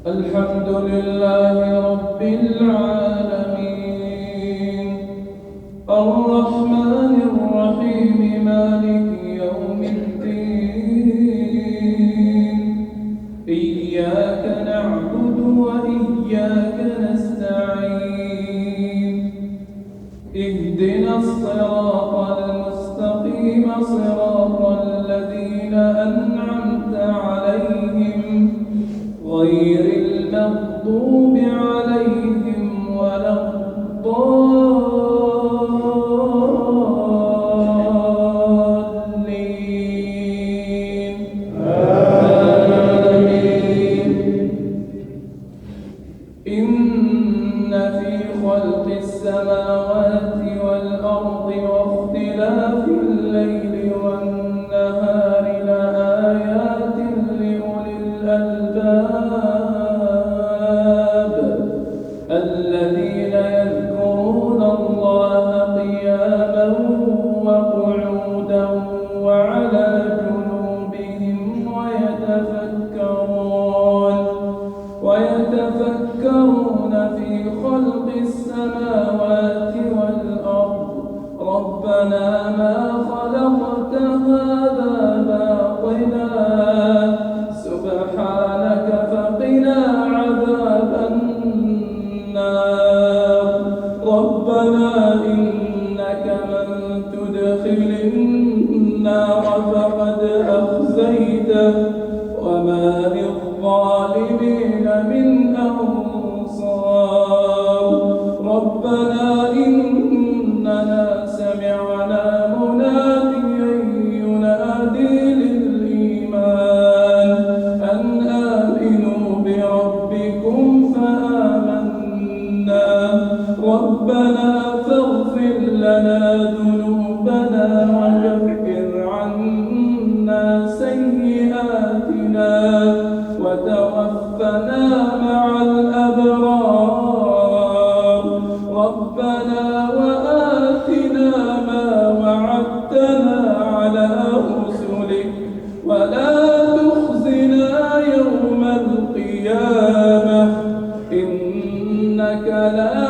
الحمد لله رب العالمين الرحمن الرحيم مالك يوم الدين إياك نعبد وإياك نستعين اهدنا الصراط المستقيم صراط الذين أنعمت عليهم غير المغضوب عليهم ولا الضالين آمين. إن في خلق السماوات والأرض واختلاف الليل والنهار لآيات لأولي الألباب الذين يذكرون الله قياما وقعودا وعلى جنوبهم ويتفكرون في خلق السماوات والأرض ربنا ما خلقت هذا باطلا سبحانك فقنا عذاب النار ربنا إنك من تدخل النار فقد أخزيته وما للظالمين من أنصار ربنا إننا سمعنا مناديا ينادي للإيمان أن آمنوا بربكم فآمنا ربنا فاغفر لنا ذنوبنا وكفر عنا سيئاتنا وتوفنا مع الأبرار ربنا وآتنا ما وعدتنا على رسلك ولا تخزنا يوم القيامة إنك لا